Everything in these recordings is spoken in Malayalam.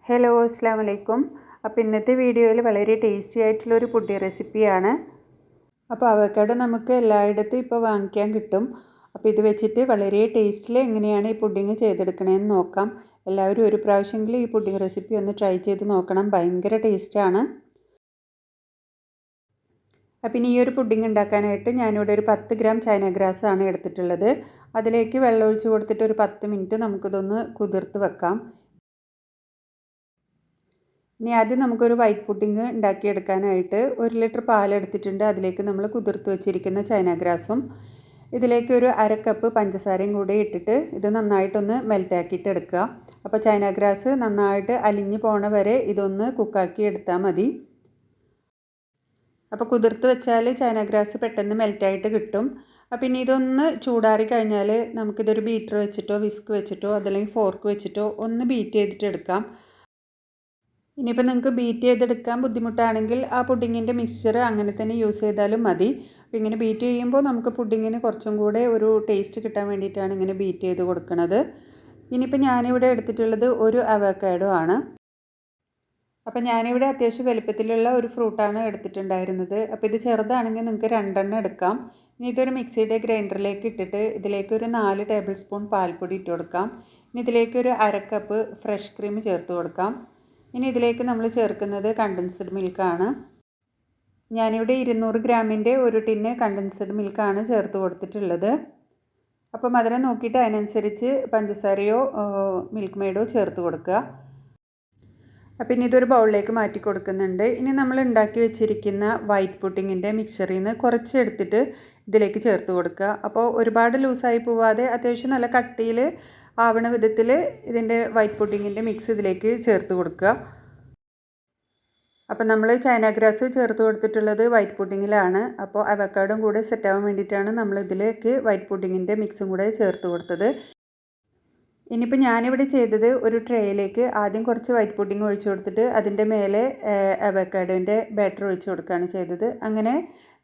ഹലോ അസ്സാം വലൈക്കും. അപ്പോൾ ഇന്നത്തെ വീഡിയോയിൽ വളരെ ടേസ്റ്റി ആയിട്ടുള്ളൊരു പുഡിംഗ് റെസിപ്പിയാണ്. അപ്പോൾ അവക്കാഡോ നമുക്ക് എല്ലായിടത്തും ഇപ്പോൾ വാങ്ങിക്കാൻ കിട്ടും. അപ്പോൾ ഇത് വെച്ചിട്ട് വളരെ ടേസ്റ്റിൽ എങ്ങനെയാണ് ഈ പുഡിംഗ് ചെയ്തെടുക്കണമെന്ന് നോക്കാം. എല്ലാവരും ഒരു പ്രാവശ്യമെങ്കിലും ഈ പുഡിംഗ് റെസിപ്പി ഒന്ന് ട്രൈ ചെയ്ത് നോക്കണം. ഭയങ്കര ടേസ്റ്റാണ്. അപ്പോൾ ഇനി ഈ ഒരു പുഡിംഗ് ഉണ്ടാക്കാനായിട്ട് ഞാനിവിടെ ഒരു 10 ഗ്രാം ചൈന ഗ്രാസ് ആണ് എടുത്തിട്ടുള്ളത്. അതിലേക്ക് വെള്ളം ഒഴിച്ച് കൊടുത്തിട്ട് ഒരു 10 മിനിറ്റ് നമുക്കിതൊന്ന് കുതിർത്ത് വെക്കാം. ഇനി ആദ്യം നമുക്കൊരു വൈറ്റ് പുഡിംഗ് ഉണ്ടാക്കിയെടുക്കാനായിട്ട് 1 ലിറ്റർ പാലെടുത്തിട്ടുണ്ട്. അതിലേക്ക് നമ്മൾ കുതിർത്ത് വെച്ചിരിക്കുന്ന ചൈന ഗ്രാസും ഇതിലേക്ക് ഒരു അര കപ്പ് പഞ്ചസാരയും കൂടി ഇട്ടിട്ട് ഇത് നന്നായിട്ടൊന്ന് മെൽറ്റാക്കിയിട്ട് എടുക്കുക. അപ്പോൾ ചൈന ഗ്രാസ് നന്നായിട്ട് അലിഞ്ഞ് പോണ വരെ ഇതൊന്ന് കുക്കാക്കി എടുത്താൽ മതി. അപ്പോൾ കുതിർത്ത് വെച്ചാൽ ചൈന ഗ്രാസ് പെട്ടെന്ന് മെൽറ്റായിട്ട് കിട്ടും. അപ്പോൾ ഇനി ഇതൊന്ന് ചൂടാറി കഴിഞ്ഞാൽ നമുക്കിതൊരു ബീറ്റർ വെച്ചിട്ടോ വിസ്ക് വെച്ചിട്ടോ അതല്ലെങ്കിൽ ഫോർക്ക് വെച്ചിട്ടോ ഒന്ന് ബീറ്റ് ചെയ്തിട്ട് എടുക്കാം. ഇനിയിപ്പോൾ നിങ്ങൾക്ക് ബീറ്റ് ചെയ്തെടുക്കാൻ ബുദ്ധിമുട്ടാണെങ്കിൽ ആ പുഡിങ്ങിൻ്റെ മിക്സ്ചർ അങ്ങനെ തന്നെ യൂസ് ചെയ്താലും മതി. അപ്പോൾ ഇങ്ങനെ ബീറ്റ് ചെയ്യുമ്പോൾ നമുക്ക് പുഡിങ്ങിന് കുറച്ചും കൂടെ ഒരു ടേസ്റ്റ് കിട്ടാൻ വേണ്ടിയിട്ടാണ് ഇങ്ങനെ ബീറ്റ് ചെയ്ത് കൊടുക്കുന്നത്. ഇനിയിപ്പോൾ ഞാനിവിടെ എടുത്തിട്ടുള്ളത് ഒരു അവക്കാഡോ ആണ്. അപ്പോൾ ഞാനിവിടെ അത്യാവശ്യം വലുപ്പത്തിലുള്ള ഒരു ഫ്രൂട്ടാണ് എടുത്തിട്ടുണ്ടായിരുന്നത്. അപ്പോൾ ഇത് ചെറുതാണെങ്കിൽ നിങ്ങൾക്ക് 2 എണ്ണം എടുക്കാം. ഇനി ഇതൊരു മിക്സിയുടെ ഗ്രൈൻഡറിലേക്ക് ഇട്ടിട്ട് ഇതിലേക്ക് ഒരു 4 ടേബിൾ സ്പൂൺ പാൽപ്പൊടി ഇട്ട് കൊടുക്കാം. ഇനി ഇതിലേക്ക് ഒരു അര കപ്പ് ഫ്രഷ് ക്രീം ചേർത്ത് കൊടുക്കാം. ഇനി ഇതിലേക്ക് നമ്മൾ ചേർക്കുന്നത് കണ്ടൻസ്ഡ് മിൽക്കാണ്. ഞാനിവിടെ 200 ഗ്രാമിൻ്റെ ഒരു ടിന്ന് കണ്ടൻസ്ഡ് മിൽക്കാണ് ചേർത്ത് കൊടുത്തിട്ടുള്ളത്. അപ്പോൾ മധുരം നോക്കിയിട്ട് അതിനനുസരിച്ച് പഞ്ചസാരയോ മിൽക്ക് മെയ്ഡോ ചേർത്ത് കൊടുക്കുക. അപ്പോൾ ഇനി ഇതൊരു ബൗളിലേക്ക് മാറ്റി കൊടുക്കുന്നുണ്ട്. ഇനി നമ്മൾ ഉണ്ടാക്കി വെച്ചിരിക്കുന്ന വൈറ്റ് പുഡിങ്ങിൻ്റെ മിക്സറിൽ നിന്ന് കുറച്ച് എടുത്തിട്ട് ഇതിലേക്ക് ചേർത്ത് കൊടുക്കുക. അപ്പോൾ ഒരുപാട് ലൂസായി പോവാതെ അത്യാവശ്യം നല്ല കട്ടിയിൽ ആവണ വിധത്തിൽ ഇതിൻ്റെ വൈറ്റ് പുഡിങ്ങിൻ്റെ മിക്സ് ഇതിലേക്ക് ചേർത്ത് കൊടുക്കുക. അപ്പോൾ നമ്മൾ ചൈന ഗ്രാസ് ചേർത്ത് കൊടുത്തിട്ടുള്ളത് വൈറ്റ് പുഡിങ്ങിലാണ്. അപ്പോൾ അവക്കാഡും കൂടെ സെറ്റാവാൻ വേണ്ടിയിട്ടാണ് നമ്മൾ ഇതിലേക്ക് വൈറ്റ് പുഡിങ്ങിൻ്റെ മിക്സും കൂടെ ചേർത്ത് കൊടുത്തത്. ഇനിയിപ്പോൾ ഞാനിവിടെ ചെയ്തത് ഒരു ട്രേയിലേക്ക് ആദ്യം കുറച്ച് വൈറ്റ് പുഡിംഗ് ഒഴിച്ച് കൊടുത്തിട്ട് അതിൻ്റെ മേലെ അവക്കാഡോൻ്റെ ബാറ്റർ ഒഴിച്ച് കൊടുക്കുകയാണ് ചെയ്തത്. അങ്ങനെ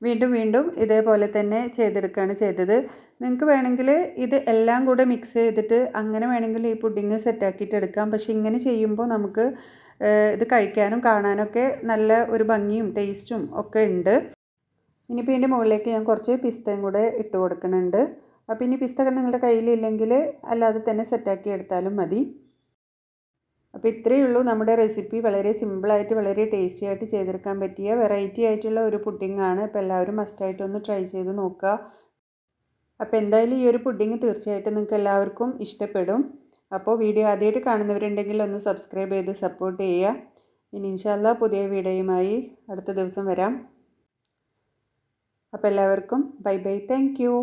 വീണ്ടും ഇതേപോലെ തന്നെ ചെയ്തെടുക്കുകയാണ് ചെയ്തത്. നിങ്ങൾക്ക് വേണമെങ്കിൽ ഇത് എല്ലാം കൂടെ മിക്സ് ചെയ്തിട്ട് അങ്ങനെ വേണമെങ്കിൽ ഈ പുഡിംഗ് സെറ്റാക്കിയിട്ട് എടുക്കാം. പക്ഷേ ഇങ്ങനെ ചെയ്യുമ്പോൾ നമുക്ക് ഇത് കഴിക്കാനും കാണാനൊക്കെ നല്ല ഒരു ഭംഗിയും ടേസ്റ്റും ഒക്കെ ഉണ്ട്. ഇനിയിപ്പോൾ ഇതിൻ്റെ മുകളിലേക്ക് ഞാൻ കുറച്ച് പിസ്തയും കൂടെ ഇട്ട് കൊടുക്കുന്നുണ്ട്. അപ്പോൾ ഇനി പിസ്ത നിങ്ങളുടെ കയ്യിലില്ലെങ്കിൽ അല്ലാതെ തന്നെ സെറ്റാക്കി എടുത്താലും മതി. അപ്പോൾ ഇത്രയേ ഉള്ളൂ നമ്മുടെ റെസിപ്പി. വളരെ സിമ്പിളായിട്ട് വളരെ ടേസ്റ്റി ആയിട്ട് ചെയ്തെടുക്കാൻ പറ്റിയ വെറൈറ്റി ആയിട്ടുള്ള ഒരു പുഡിംഗ് ആണ്. അപ്പോൾ എല്ലാവരും മസ്റ്റായിട്ടൊന്ന് ട്രൈ ചെയ്ത് നോക്കുക. അപ്പോൾ എന്തായാലും ഈ ഒരു പുഡിംഗ് തീർച്ചയായിട്ടും നിങ്ങൾക്ക് എല്ലാവർക്കും ഇഷ്ടപ്പെടും. അപ്പോൾ വീഡിയോ ആദ്യമായിട്ട് കാണുന്നവരുണ്ടെങ്കിൽ ഒന്ന് സബ്സ്ക്രൈബ് ചെയ്ത് സപ്പോർട്ട് ചെയ്യുക. ഇനി ഇൻഷാ അല്ലാഹ് പുതിയ വീഡിയോയുമായി അടുത്ത ദിവസം വരാം. അപ്പോൾ എല്ലാവർക്കും ബൈ ബൈ. Thank you.